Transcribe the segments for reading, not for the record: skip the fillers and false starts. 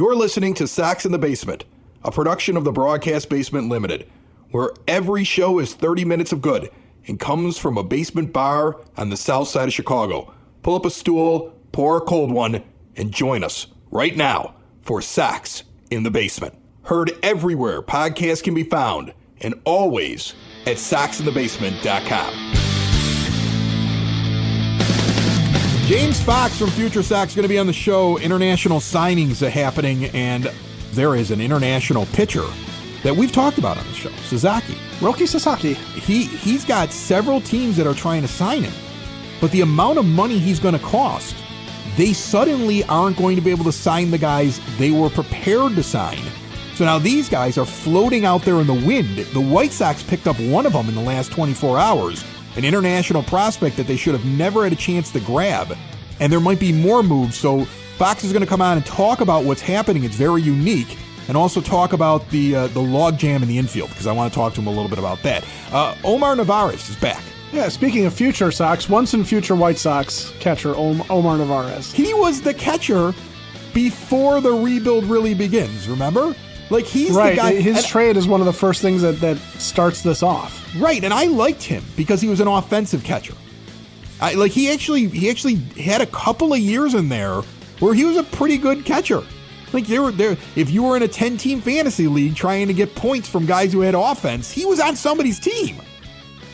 You're listening to Sox in the Basement, a production of the Broadcast Basement Limited, where every show is 30 minutes of good and comes from a basement bar on the south side of Chicago. Pull up a stool, pour a cold one, and join us right now for Sox in the Basement. Heard everywhere podcasts can be found, and always at soxinthebasement.com. James Fox from FutureSox is going to be on the show. International signings are happening, and there is an international pitcher that we've talked about on the show, Sasaki. Rōki Sasaki. He's got several teams that are trying to sign him, but the amount of money he's going to cost, they suddenly aren't going to be able to sign the guys they were prepared to sign. So now these guys are floating out there in the wind. The White Sox picked up one of them in the last 24 hours, an international prospect that they should have never had a chance to grab. And there might be more moves, so Fox is going to come on and talk about what's happening. It's very unique. And also talk about the logjam in the infield, because I want to talk to him a little bit about that. Omar Narvaez is back. Yeah, speaking of future Sox, once in future White Sox catcher Omar Narvaez. He was the catcher before the rebuild really begins, remember? Like, he's right. The guy. His trade is one of the first things that starts this off. Right, and I liked him because he was an offensive catcher. He actually had a couple of years in there where he was a pretty good catcher. Like, there. If you were in a 10-team fantasy league trying to get points from guys who had offense, he was on somebody's team.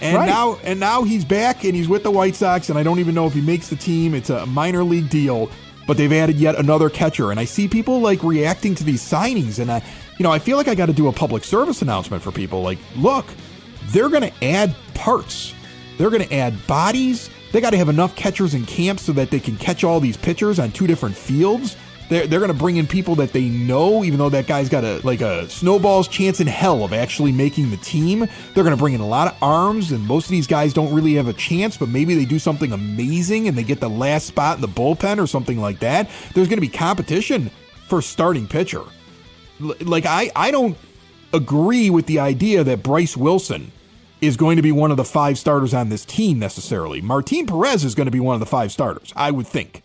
And right. now he's back and he's with the White Sox, and I don't even know if he makes the team. It's a minor league deal, but they've added yet another catcher. And I see people like reacting to these signings, and I feel like I got to do a public service announcement for people. Like, look, they're going to add parts. They're going to add bodies. They got to have enough catchers in camp so that they can catch all these pitchers on two different fields. They're going to bring in people that they know, even though that guy's got a snowball's chance in hell of actually making the team. They're going to bring in a lot of arms, and most of these guys don't really have a chance, but maybe they do something amazing and they get the last spot in the bullpen or something like that. There's going to be competition for starting pitcher. Like, I don't agree with the idea that Bryce Wilson is going to be one of the 5 starters on this team necessarily. Martin Perez is going to be one of the 5 starters, I would think.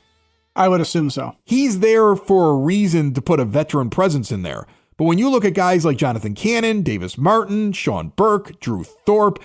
I would assume so. He's there for a reason to put a veteran presence in there. But when you look at guys like Jonathan Cannon, Davis Martin, Sean Burke, Drew Thorpe,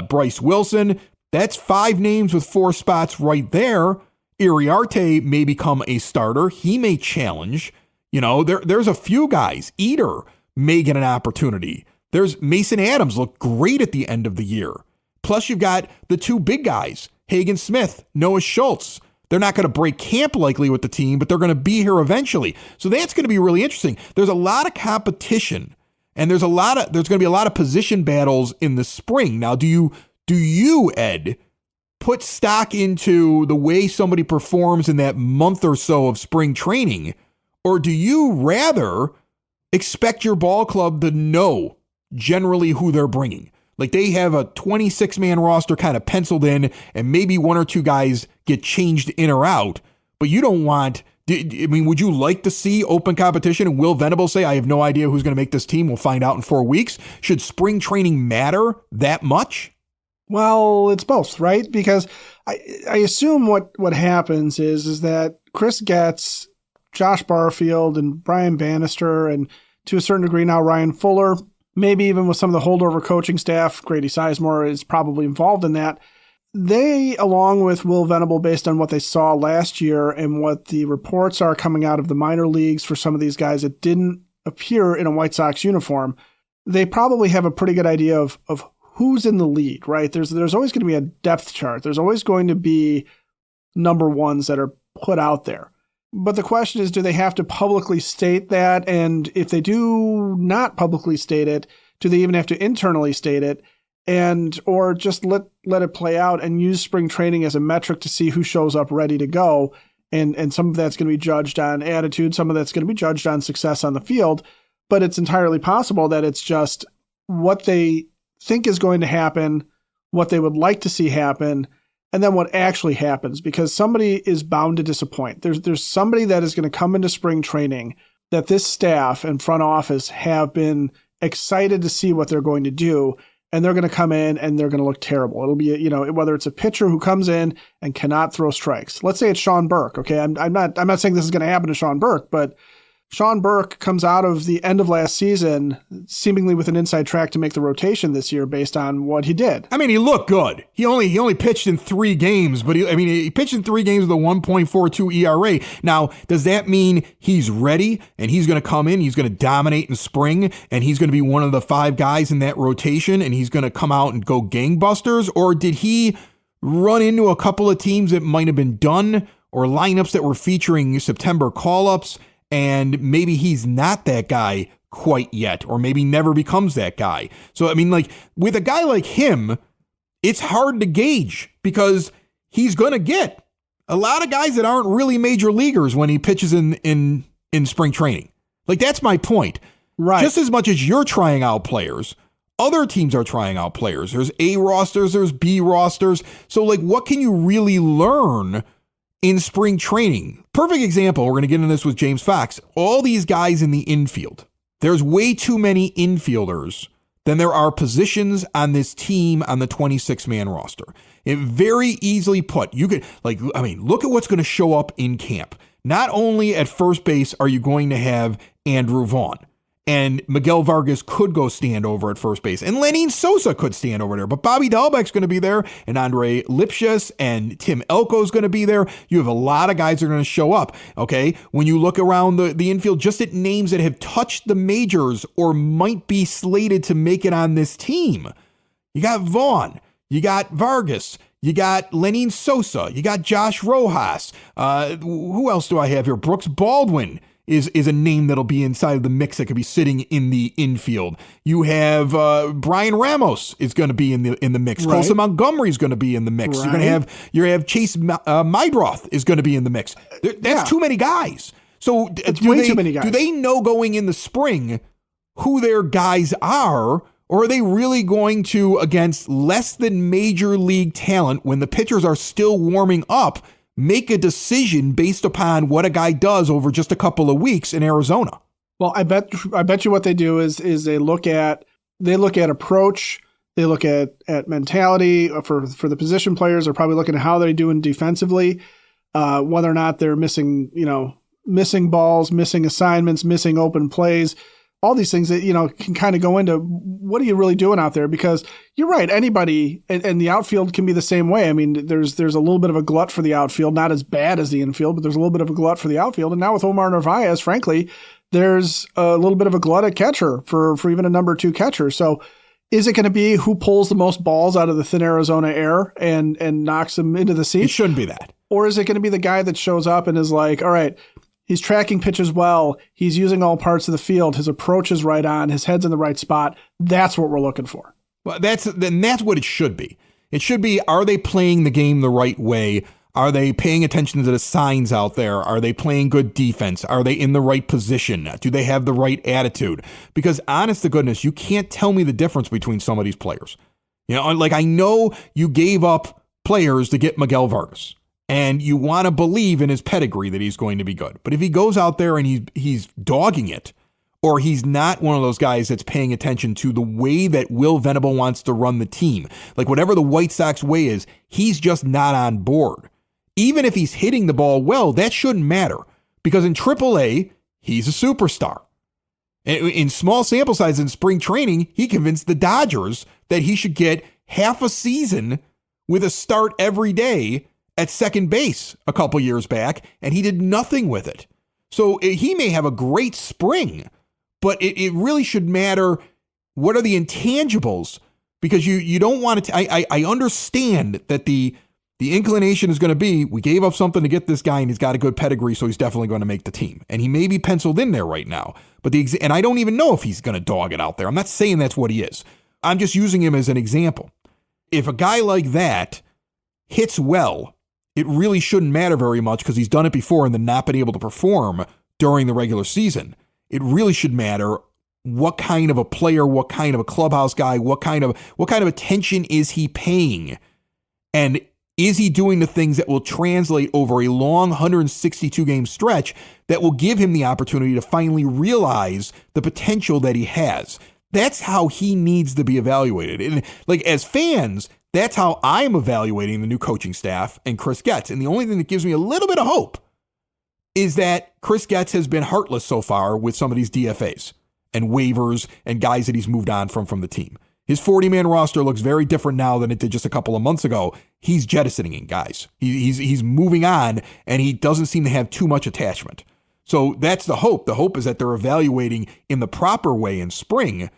Bryce Wilson, that's 5 names with 4 spots right there. Iriarte may become a starter. He may challenge. There's a few guys. Eater may get an opportunity. There's Mason Adams looked great at the end of the year. Plus you've got the 2 big guys, Hagen Smith, Noah Schultz. They're not going to break camp likely with the team, but they're going to be here eventually. So that's going to be really interesting. There's a lot of competition, and there's going to be a lot of position battles in the spring. Now, do you, Ed, put stock into the way somebody performs in that month or so of spring training, or do you rather expect your ball club to know generally who they're bringing? Like, they have a 26-man roster kind of penciled in, and maybe 1 or 2 guys get changed in or out, but you don't want, would you like to see open competition and Will Venable say, I have no idea who's going to make this team, we'll find out in 4 weeks? Should spring training matter that much? Well, it's both, right? Because I assume what happens is that Chris Getz, Josh Barfield, and Brian Bannister, and to a certain degree now Ryan Fuller, maybe even with some of the holdover coaching staff, Grady Sizemore is probably involved in that. They, along with Will Venable, based on what they saw last year and what the reports are coming out of the minor leagues for some of these guys that didn't appear in a White Sox uniform, they probably have a pretty good idea of who's in the lead, right? There's always going to be a depth chart. There's always going to be number ones that are put out there. But the question is, do they have to publicly state that? And if they do not publicly state it, do they even have to internally state it? Or just let it play out and use spring training as a metric to see who shows up ready to go. And some of that's going to be judged on attitude. Some of that's going to be judged on success on the field. But it's entirely possible that it's just what they think is going to happen, what they would like to see happen, and then what actually happens, because somebody is bound to disappoint. There's somebody that is going to come into spring training that this staff and front office have been excited to see what they're going to do, and they're going to come in and they're going to look terrible. It'll be, whether it's a pitcher who comes in and cannot throw strikes. Let's say it's Sean Burke. Okay. I'm not saying this is going to happen to Sean Burke, but Sean Burke comes out of the end of last season seemingly with an inside track to make the rotation this year based on what he did. I mean, he looked good. He only pitched in 3 games, but he pitched in 3 games with a 1.42 ERA. Now, does that mean he's ready and he's going to come in, he's going to dominate in spring, and he's going to be one of the 5 guys in that rotation, and he's going to come out and go gangbusters? Or did he run into a couple of teams that might have been done, or lineups that were featuring September call-ups, and maybe he's not that guy quite yet, or maybe never becomes that guy? So, I mean, like, with a guy like him, it's hard to gauge because he's going to get a lot of guys that aren't really major leaguers when he pitches in spring training. Like, that's my point. Right. Just as much as you're trying out players, other teams are trying out players. There's A rosters, there's B rosters. So, like, what can you really learn in spring training? Perfect example, we're going to get into this with James Fox. All these guys in the infield. There's way too many infielders than there are positions on this team on the 26-man roster. It very easily put. You could, look at what's going to show up in camp. Not only at first base are you going to have Andrew Vaughn, and Miguel Vargas could go stand over at first base, and Lenin Sosa could stand over there, but Bobby Dalbec's going to be there, and Andre Lipschitz and Tim Elko's going to be there. You have a lot of guys that are going to show up, okay? When you look around the infield, just at names that have touched the majors or might be slated to make it on this team, you got Vaughn, you got Vargas, you got Lenin Sosa, you got Josh Rojas. Who else do I have here? Brooks Baldwin is a name that'll be inside of the mix that could be sitting in the infield. You have Brian Ramos is going to be in the mix. Right. Colson Montgomery is going to be in the mix. Right. You're going to have Chase Mydroth is going to be in the mix. That's too many guys. So too many guys. Do they know going in the spring who their guys are? Or are they really going to, against less than major league talent, when the pitchers are still warming up, make a decision based upon what a guy does over just a couple of weeks in Arizona? Well, I bet you what they do is they look at approach, they look at mentality for the position players. They're probably looking at how they're doing defensively, whether or not they're missing balls, missing assignments, missing open plays. All these things that, can kind of go into what are you really doing out there? Because you're right, anybody, and the outfield can be the same way. I mean, there's a little bit of a glut for the outfield, not as bad as the infield, but there's a little bit of a glut for the outfield. And now with Omar Narvaez, frankly, there's a little bit of a glut at catcher for even a number 2 catcher. So is it going to be who pulls the most balls out of the thin Arizona air and knocks them into the seat? It shouldn't be that. Or is it going to be the guy that shows up and is like, all right, he's tracking pitches well. He's using all parts of the field. His approach is right on. His head's in the right spot. That's what we're looking for. Well, that's what it should be. It should be, are they playing the game the right way? Are they paying attention to the signs out there? Are they playing good defense? Are they in the right position? Do they have the right attitude? Because honest to goodness, you can't tell me the difference between some of these players. I know you gave up players to get Miguel Vargas, and you want to believe in his pedigree that he's going to be good. But if he goes out there and he's dogging it, or he's not one of those guys that's paying attention to the way that Will Venable wants to run the team, like whatever the White Sox way is, he's just not on board. Even if he's hitting the ball well, that shouldn't matter, because in AAA, he's a superstar. In small sample size in spring training, he convinced the Dodgers that he should get half a season with a start every day at second base a couple years back, and he did nothing with it. So he may have a great spring, but it really should matter what are the intangibles, because you don't want to. I understand that the inclination is going to be, we gave up something to get this guy, and he's got a good pedigree, so he's definitely going to make the team. And he may be penciled in there right now, but and I don't even know if he's going to dog it out there. I'm not saying that's what he is. I'm just using him as an example. If a guy like that hits well, it really shouldn't matter very much, because he's done it before and then not been able to perform during the regular season. It really should matter what kind of a player, what kind of a clubhouse guy, what kind of attention is he paying, and is he doing the things that will translate over a long 162 game stretch that will give him the opportunity to finally realize the potential that he has. That's how he needs to be evaluated. And as fans, that's how I'm evaluating the new coaching staff and Chris Getz. And the only thing that gives me a little bit of hope is that Chris Getz has been heartless so far with some of these DFAs and waivers and guys that he's moved on from the team. His 40-man roster looks very different now than it did just a couple of months ago. He's jettisoning guys. He's moving on, and he doesn't seem to have too much attachment. So that's the hope. The hope is that they're evaluating in the proper way in spring,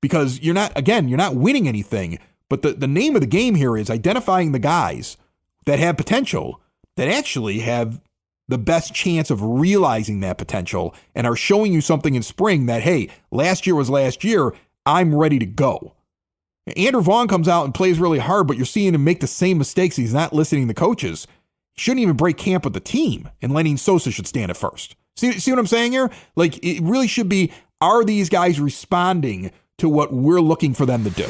because you're not winning anything. But the name of the game here is identifying the guys that have potential, that actually have the best chance of realizing that potential and are showing you something in spring that, hey, last year was last year. I'm ready to go. Andrew Vaughn comes out and plays really hard, but you're seeing him make the same mistakes. He's not listening to coaches. He shouldn't even break camp with the team, and Lenny Sosa should stand at first. See what I'm saying here? Like, it really should be, are these guys responding to what we're looking for them to do?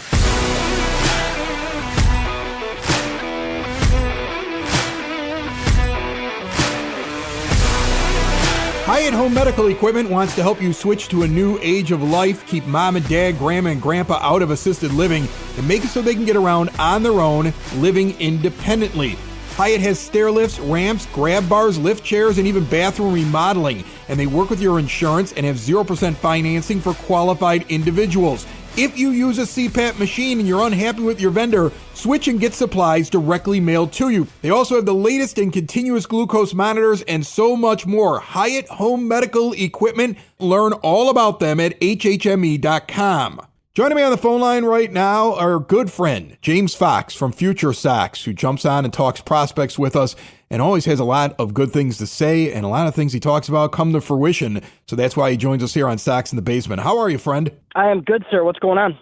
Hyatt Home Medical Equipment wants to help you switch to a new age of life, keep mom and dad, grandma and grandpa out of assisted living, and make it so they can get around on their own, living independently. Hyatt has stair lifts, ramps, grab bars, lift chairs, and even bathroom remodeling. And they work with your insurance and have 0% financing for qualified individuals. If you use a CPAP machine and you're unhappy with your vendor, switch and get supplies directly mailed to you. They also have the latest in continuous glucose monitors and so much more. Hyatt Home Medical Equipment. Learn all about them at hhme.com. Joining me on the phone line right now, our good friend, James Fox from FutureSox, who jumps on and talks prospects with us and always has a lot of good things to say, and a lot of things he talks about come to fruition. So that's why he joins us here on Sox in the Basement. How are you, friend? I am good, sir. What's going on?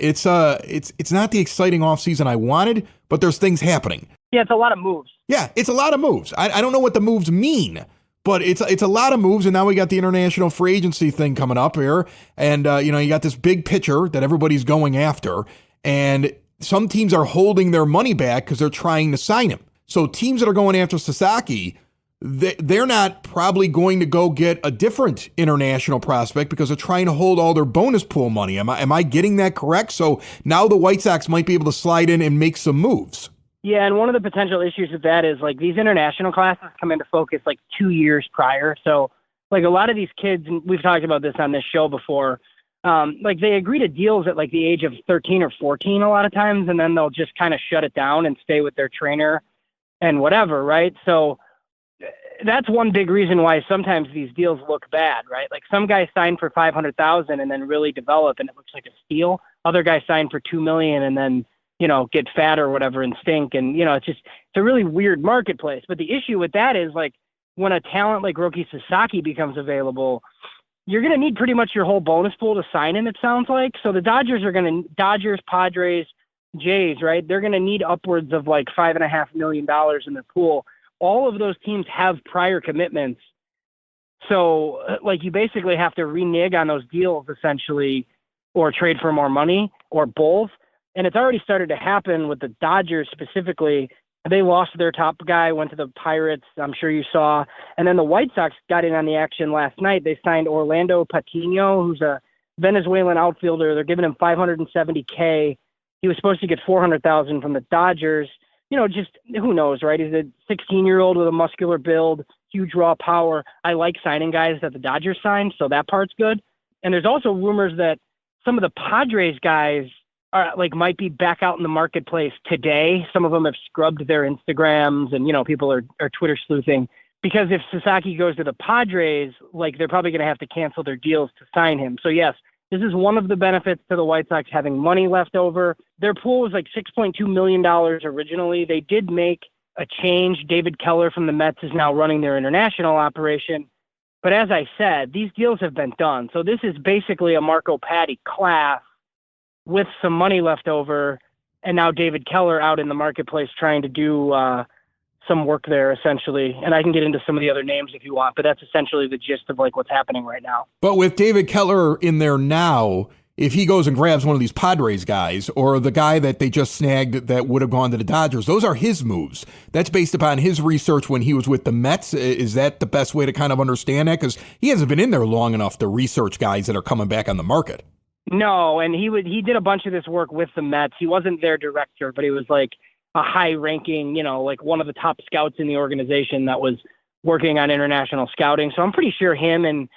It's not the exciting offseason I wanted, but there's things happening. Yeah, it's a lot of moves. Yeah, it's a lot of moves. I don't know what the moves mean, but it's a lot of moves, and now we got the international free agency thing coming up here, and you got this big pitcher that everybody's going after, and some teams are holding their money back because they're trying to sign him. So teams that are going after Sasaki, they're not probably going to go get a different international prospect because they're trying to hold all their bonus pool money. Am I getting that correct? So now the White Sox might be able to slide in and make some moves. Yeah, and one of the potential issues with that is, like, these international classes come into focus, like, 2 years prior. So, like, a lot of these kids, and we've talked about this on this show before, like, they agree to deals at, like, the age of 13 or 14 a lot of times, and then they'll just kind of shut it down and stay with their trainer and whatever, right? So that's one big reason why sometimes these deals look bad, right? Like, some guys sign for $500,000 and then really develop, and it looks like a steal. Other guys sign for $2 million and then get fat or whatever and stink. And, it's a really weird marketplace. But the issue with that is, like, when a talent like Rōki Sasaki becomes available, you're going to need pretty much your whole bonus pool to sign him, it sounds like. So the Dodgers, Padres, Jays, right? They're going to need upwards of like $5.5 million in their pool. All of those teams have prior commitments. So, like, you basically have to renege on those deals essentially, or trade for more money, or both. And it's already started to happen with the Dodgers specifically. They lost their top guy, went to the Pirates, I'm sure you saw. And then the White Sox got in on the action last night. They signed Orlando Patino, who's a Venezuelan outfielder. They're giving him $570K. He was supposed to get $400,000 from the Dodgers. Just who knows, right? He's a 16-year-old with a muscular build, huge raw power. I like signing guys that the Dodgers signed, so that part's good. And there's also rumors that some of the Padres guys might be back out in the marketplace today. Some of them have scrubbed their Instagrams, and people are Twitter sleuthing, because if Sasaki goes to the Padres, like, they're probably going to have to cancel their deals to sign him. So yes, this is one of the benefits to the White Sox having money left over. Their pool was like $6.2 million originally. They did make a change. David Keller from the Mets is now running their international operation. But as I said, these deals have been done. So this is basically a Marco Patti class with some money left over, and now David Keller out in the marketplace trying to do some work there, essentially. And I can get into some of the other names if you want, but that's essentially the gist of, like, what's happening right now. But with David Keller in there now, if he goes and grabs one of these Padres guys, or the guy that they just snagged that would have gone to the Dodgers, those are his moves. That's based upon his research when he was with the Mets. Is that the best way to kind of understand that? Because he hasn't been in there long enough to research guys that are coming back on the market. No, and he did a bunch of this work with the Mets. He wasn't their director, but he was like a high-ranking, like one of the top scouts in the organization that was working on international scouting. So I'm pretty sure him and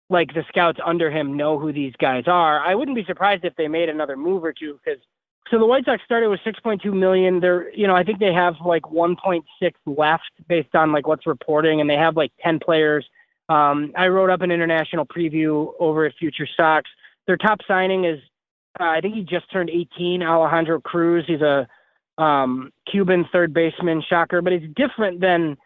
like the scouts under him know who these guys are. I wouldn't be surprised if they made another move or two, because so the White Sox started with $6.2 million. They're, I think they have like 1.6 left based on like what's reporting, and they have like 10 players. I wrote up an international preview over at FutureSox. Their top signing is, I think he just turned 18, Alejandro Cruz. He's a Cuban third baseman, shocker, but he's different than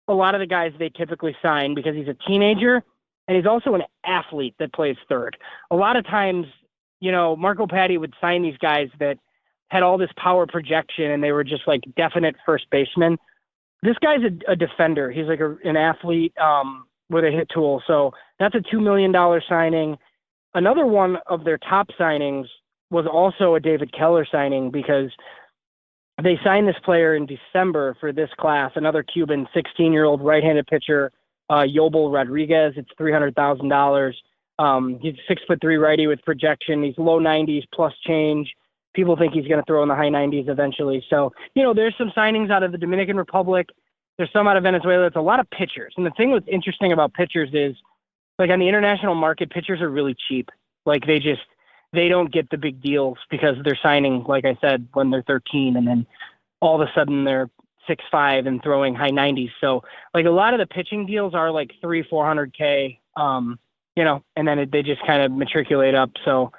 a lot of the guys they typically sign because he's a teenager and he's also an athlete that plays third. A lot of times, Marco Patti would sign these guys that had all this power projection and they were just like definite first basemen. This guy's a defender. He's like an athlete with a hit tool. So that's a $2 million signing. Another one of their top signings was also a David Keller signing because they signed this player in December for this class, another Cuban 16-year-old right-handed pitcher, Yobel Rodriguez. It's $300,000. He's a 6'3" righty with projection. He's low 90s plus change. People think he's going to throw in the high 90s eventually. So, there's some signings out of the Dominican Republic. There's some out of Venezuela. It's a lot of pitchers. And the thing that's interesting about pitchers is, like on the international market, pitchers are really cheap. Like they don't get the big deals because they're signing, like I said, when they're 13, and then all of a sudden they're 6'5" and throwing high 90s. So like a lot of the pitching deals are like $300,000-$400,000, and then they just kind of matriculate up. So,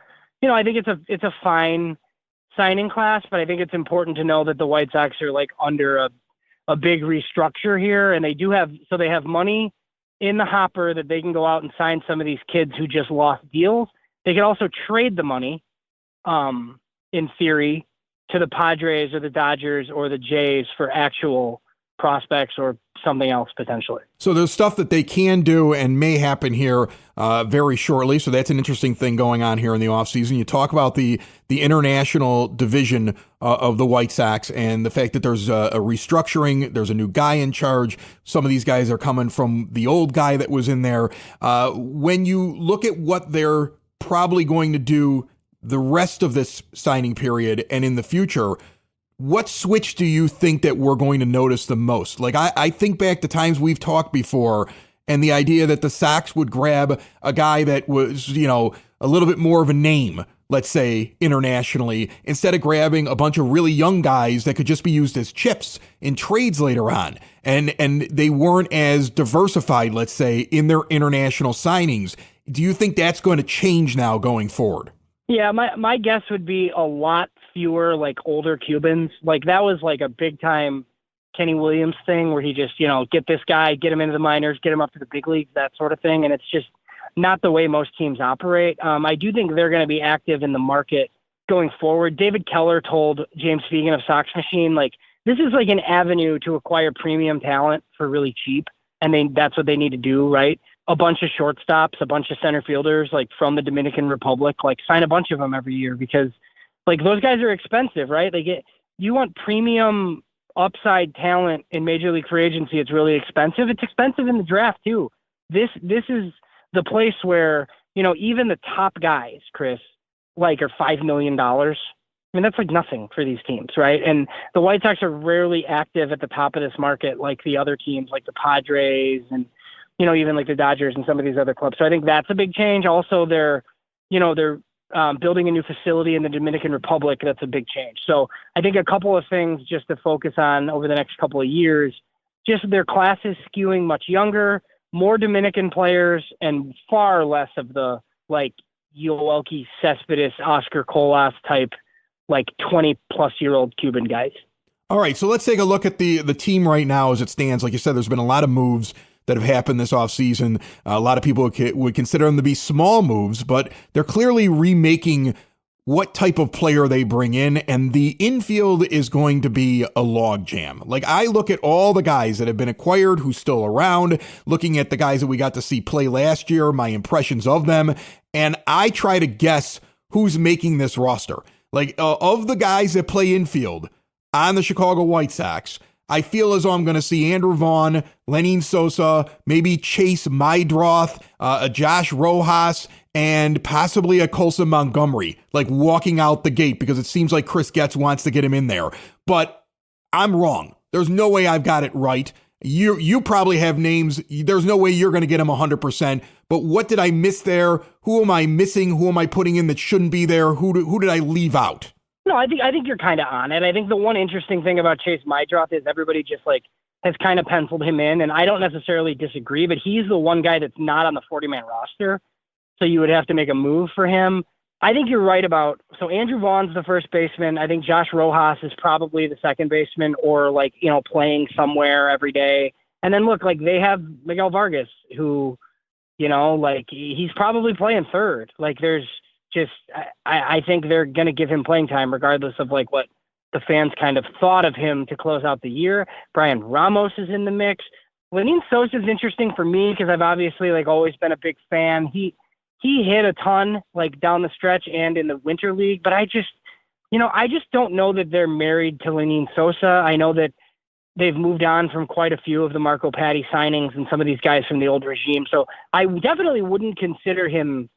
I think it's a fine signing class, but I think it's important to know that the White Sox are like under a big restructure here, and they have money in the hopper that they can go out and sign some of these kids who just lost deals. They could also trade the money, in theory, to the Padres or the Dodgers or the Jays for actual prospects or something else potentially. So there's stuff that they can do and may happen here very shortly. So that's an interesting thing going on here in the offseason. You talk about the international division of the White Sox and the fact that there's a restructuring. There's a new guy in charge. Some of these guys are coming from the old guy that was in there. When you look at what they're probably going to do the rest of this signing period and in the future, what switch do you think that we're going to notice the most? Like, I think back to times we've talked before and the idea that the Sox would grab a guy that was, a little bit more of a name, let's say, internationally, instead of grabbing a bunch of really young guys that could just be used as chips in trades later on. And they weren't as diversified, let's say, in their international signings. Do you think that's going to change now going forward? Yeah, my guess would be a lot fewer like older Cubans. Like that was like a big time Kenny Williams thing where he just, get this guy, get him into the minors, get him up to the big leagues, that sort of thing. And it's just not the way most teams operate. I do think they're going to be active in the market going forward. David Keller told James Fegan of Sox Machine, like, this is like an avenue to acquire premium talent for really cheap. And that's what they need to do, right? A bunch of shortstops, a bunch of center fielders, like from the Dominican Republic, like sign a bunch of them every year because like those guys are expensive, right? You want premium upside talent in Major League Free Agency. It's really expensive. It's expensive in the draft too. This is the place where, even the top guys, Chris, like are $5 million. I mean, that's like nothing for these teams, right? And the White Sox are rarely active at the top of this market like the other teams, like the Padres and, even like the Dodgers and some of these other clubs. So I think that's a big change. Also, they're building a new facility in the Dominican Republic. That's a big change. So I think a couple of things just to focus on over the next couple of years, just their classes skewing much younger, more Dominican players, and far less of the like Yoelqui Cespedes, Oscar Colas type, like 20-plus-year-old Cuban guys. All right, so let's take a look at the team right now as it stands. Like you said, there's been a lot of moves that have happened this offseason. A lot of people would consider them to be small moves, but they're clearly remaking what type of player they bring in, and the infield is going to be a logjam. Like, I look at all the guys that have been acquired who's still around, looking at the guys that we got to see play last year, my impressions of them, and I try to guess who's making this roster. Like, of the guys that play infield on the Chicago White Sox, I feel as though I'm going to see Andrew Vaughn, Lenin Sosa, maybe Chase Mydroth, a Josh Rojas, and possibly a Colson Montgomery, like walking out the gate because it seems like Chris Getz wants to get him in there. But I'm wrong. There's no way I've got it right. You probably have names. There's no way you're going to get them 100%. But what did I miss there? Who am I missing? Who am I putting in that shouldn't be there? Who did I leave out? No, I think you're kind of on it. I think the one interesting thing about Chase Maedroth is everybody just like has kind of penciled him in, and I don't necessarily disagree, but he's the one guy that's not on the 40-man roster, so you would have to make a move for him. I think you're right about, so Andrew Vaughn's the first baseman. I think Josh Rojas is probably the second baseman, or like, playing somewhere every day. And then look, like they have Miguel Vargas, who, like he's probably playing third. Like there's just, I think they're going to give him playing time regardless of like what the fans kind of thought of him to close out the year. Brian Ramos is in the mix. Lenyn Sosa is interesting for me because I've obviously like always been a big fan. He hit a ton like down the stretch and in the winter league, but I just don't know that they're married to Lenyn Sosa. I know that they've moved on from quite a few of the Marco Patti signings and some of these guys from the old regime. So I definitely wouldn't consider him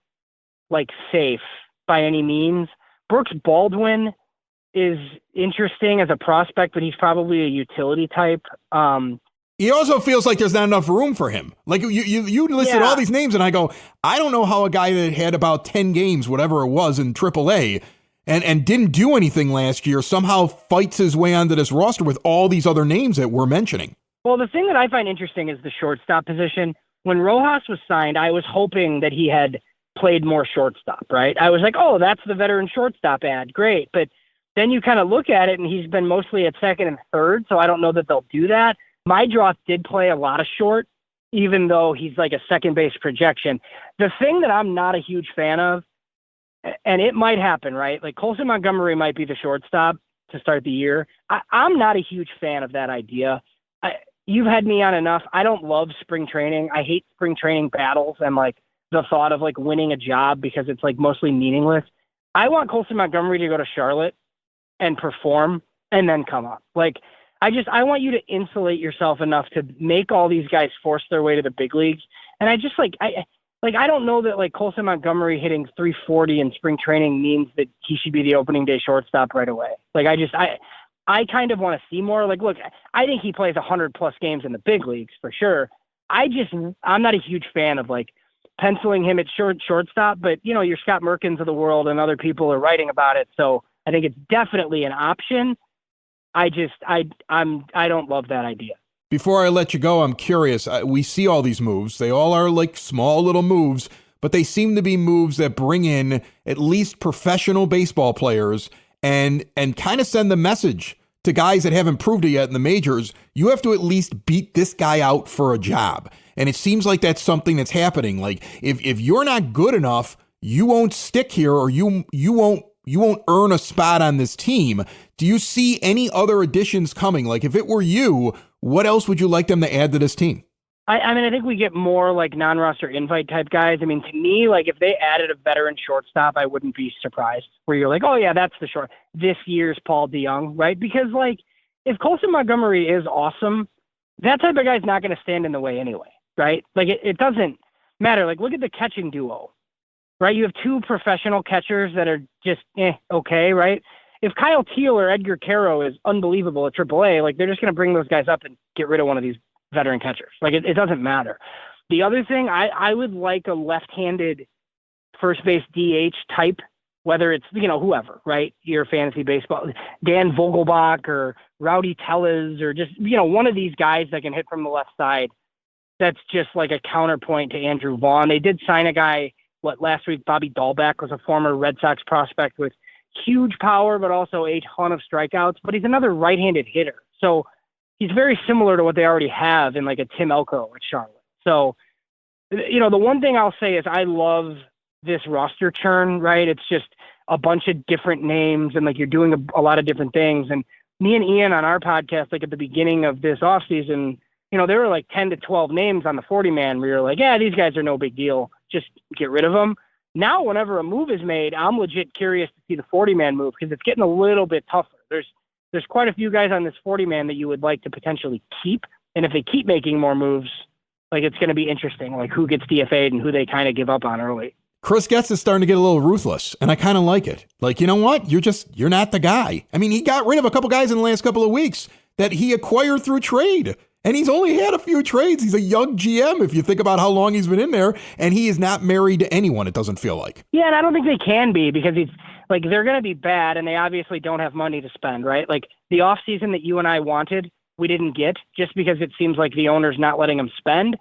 like safe by any means. Brooks Baldwin is interesting as a prospect, but he's probably a utility type. He also feels like there's not enough room for him. Like you listed all these names, and I go, I don't know how a guy that had about 10 games, whatever it was, in AAA, and didn't do anything last year somehow fights his way onto this roster with all these other names that we're mentioning. Well, the thing that I find interesting is the shortstop position. When Rojas was signed, I was hoping that he had played more shortstop, right? I was like, oh, that's the veteran shortstop ad. Great. But then you kind of look at it, and he's been mostly at second and third, so I don't know that they'll do that. Maedroth did play a lot of short, even though he's like a second base projection. The thing that I'm not a huge fan of, and it might happen, right? Like Colson Montgomery might be the shortstop to start the year. I'm not a huge fan of that idea. You've had me on enough. I don't love spring training. I hate spring training battles and like the thought of like winning a job because it's like mostly meaningless. I want Colson Montgomery to go to Charlotte and perform and then come up. Like, I want you to insulate yourself enough to make all these guys force their way to the big leagues. And I just I don't know that like Colson Montgomery hitting 340 in spring training means that he should be the opening day shortstop right away. Like I kind of want to see more. Like, look, I think he plays 100+ games in the big leagues for sure. I'm not a huge fan of like penciling him at shortstop, but your Scott Merkins of the world and other people are writing about it. So I think it's definitely an option. I don't love that idea. Before I let you go, I'm curious. We see all these moves. They all are like small little moves, but they seem to be moves that bring in at least professional baseball players and kind of send the message to guys that haven't proved it yet in the majors. You have to at least beat this guy out for a job. And it seems like that's something that's happening. Like if you're not good enough, you won't stick here, or you won't earn a spot on this team. Do you see any other additions coming? Like if it were you, what else would you like them to add to this team? I mean, I think we get more like non-roster invite type guys. I mean, to me, like if they added a veteran shortstop, I wouldn't be surprised. Where you're like, oh yeah, that's this year's Paul DeYoung, right? Because like if Colson Montgomery is awesome, that type of guy's not going to stand in the way anyway, right? Like it doesn't matter. Like look at the catching duo, right? You have two professional catchers that are just okay, right? If Kyle Teel or Edgar Caro is unbelievable at AAA, like they're just going to bring those guys up and get rid of one of these veteran catchers. Like it doesn't matter. The other thing, I would like a left-handed first base DH type, whether it's, whoever, right? Your fantasy baseball, Dan Vogelbach or Rowdy Tellez or just, one of these guys that can hit from the left side. That's just like a counterpoint to Andrew Vaughn. They did sign a guy, last week, Bobby Dahlbeck was a former Red Sox prospect with huge power, but also a ton of strikeouts, but he's another right-handed hitter. So he's very similar to what they already have in like a Tim Elko at Charlotte. So, the one thing I'll say is I love this roster churn, right? It's just a bunch of different names and like you're doing a lot of different things. And me and Ian on our podcast, like at the beginning of this offseason, there were like 10 to 12 names on the 40-man where you're like, yeah, these guys are no big deal. Just get rid of them. Now, whenever a move is made, I'm legit curious to see the 40-man move because it's getting a little bit tougher. There's quite a few guys on this 40-man that you would like to potentially keep. And if they keep making more moves, like it's going to be interesting, like who gets DFA'd and who they kind of give up on early. Chris Getz is starting to get a little ruthless, and I kind of like it. Like, you know what? You're not the guy. I mean, he got rid of a couple guys in the last couple of weeks that he acquired through trade. And he's only had a few trades. He's a young GM if you think about how long he's been in there, and he is not married to anyone, it doesn't feel like. Yeah, and I don't think they can be because it's like they're going to be bad, and they obviously don't have money to spend, right? Like the offseason that you and I wanted, we didn't get just because it seems like the owner's not letting them spend.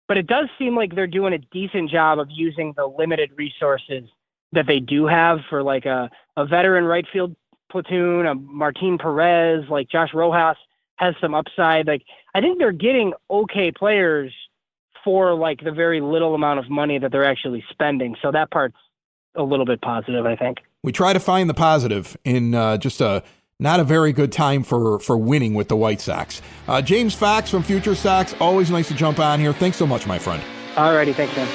But it does seem like they're doing a decent job of using the limited resources that they do have for like a veteran right field platoon, a Martin Perez, like Josh Rojas has some upside. Like I think they're getting okay players for like the very little amount of money that they're actually spending. So that part's a little bit positive, I think. We try to find the positive in just not a very good time for winning with the White Sox. James Fox from FutureSox, always nice to jump on here. Thanks so much, my friend. All righty. Thanks, man.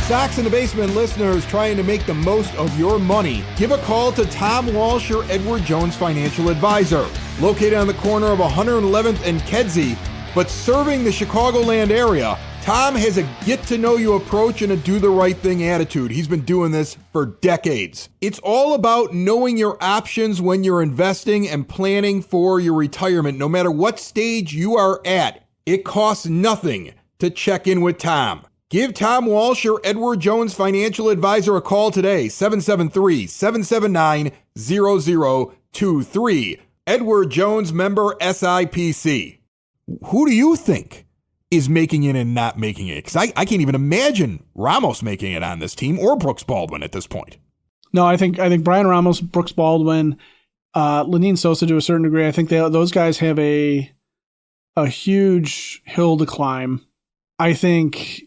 Sox in the Basement listeners trying to make the most of your money. Give a call to Tom Walsh, your Edward Jones financial advisor. Located on the corner of 111th and Kedzie, but serving the Chicagoland area, Tom has a get-to-know-you approach and a do-the-right-thing attitude. He's been doing this for decades. It's all about knowing your options when you're investing and planning for your retirement. No matter what stage you are at, it costs nothing to check in with Tom. Give Tom Walsh, your Edward Jones financial advisor, a call today, 773-779-0023. Edward Jones, member SIPC. Who do you think is making it and not making it? Because I can't even imagine Ramos making it on this team or Brooks Baldwin at this point. No, I think Brian Ramos, Brooks Baldwin, Lenine Sosa to a certain degree. I think those guys have a huge hill to climb. I think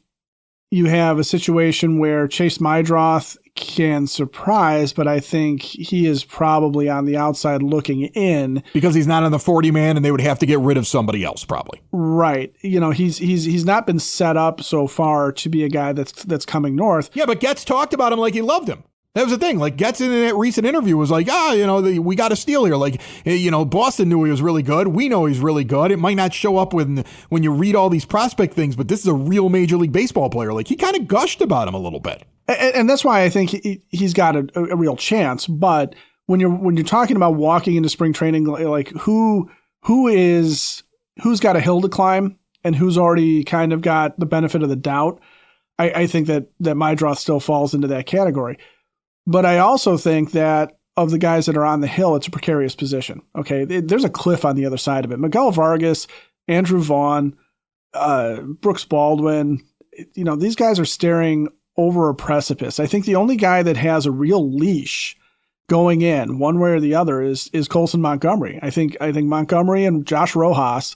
you have a situation where Chase Mydroth can surprise, but I think he is probably on the outside looking in. Because he's not on the 40-man and they would have to get rid of somebody else probably. Right. You know, he's not been set up so far to be a guy that's coming north. Yeah, but Getz talked about him like he loved him. That was the thing. Like Getz in that recent interview was like, we got a steal here. Like, Boston knew he was really good. We know he's really good. It might not show up when you read all these prospect things, but this is a real Major League Baseball player. Like he kind of gushed about him a little bit. And that's why I think he's got a real chance. But when you're talking about walking into spring training, like who's got a hill to climb and who's already kind of got the benefit of the doubt, I think that Mydroth still falls into that category. But I also think that of the guys that are on the hill, it's a precarious position. Okay, there's a cliff on the other side of it. Miguel Vargas, Andrew Vaughn, Brooks Baldwin, these guys are staring over a precipice. I think the only guy that has a real leash going in one way or the other is Colson Montgomery. I think Montgomery and Josh Rojas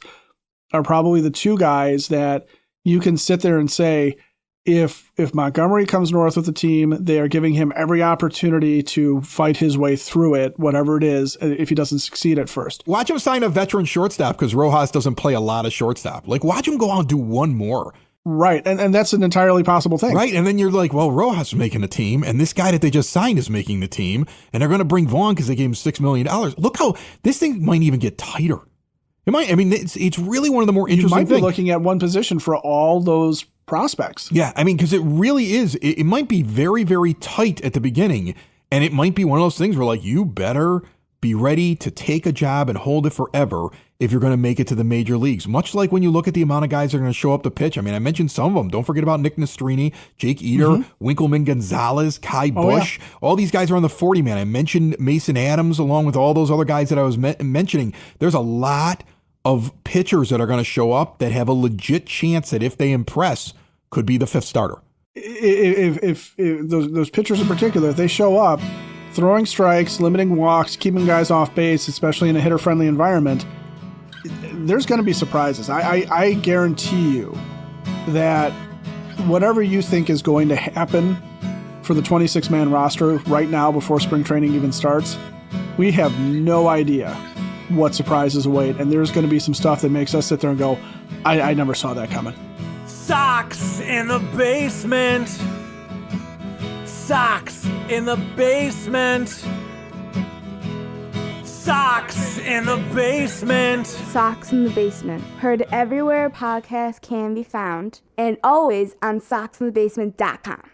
are probably the two guys that you can sit there and say, if Montgomery comes north with the team, they are giving him every opportunity to fight his way through it, whatever it is, if he doesn't succeed at first. Watch him sign a veteran shortstop because Rojas doesn't play a lot of shortstop. Like, watch him go out and do one more. Right, and that's an entirely possible thing. Right, and then you're like, well, Rojas is making the team, and this guy that they just signed is making the team, and they're going to bring Vaughn because they gave him $6 million. Look how this thing might even get tighter. It might. I mean, it's really one of the more interesting things. You might be looking at one position for all those prospects. Yeah, I mean, because it really is. It might be very, very tight at the beginning, and it might be one of those things where, like, you better be ready to take a job and hold it forever if you're going to make it to the major leagues. Much like when you look at the amount of guys that are going to show up to pitch. I mean, I mentioned some of them. Don't forget about Nick Nastrini, Jake Eder, Winkelman Gonzalez, Kai Busch. Yeah. All these guys are on the 40-man. I mentioned Mason Adams along with all those other guys that I was mentioning. There's a lot of pitchers that are going to show up that have a legit chance that if they impress, could be the fifth starter. If those pitchers in particular, if they show up, throwing strikes, limiting walks, keeping guys off base, especially in a hitter-friendly environment, there's going to be surprises. I guarantee you that whatever you think is going to happen for the 26-man roster right now before spring training even starts, we have no idea what surprises await, and there's going to be some stuff that makes us sit there and go, I never saw that coming. Sox in the basement. Sox in the basement. Sox in the basement. Sox in the Basement. Heard everywhere podcasts can be found, and always on soxinthebasement.com.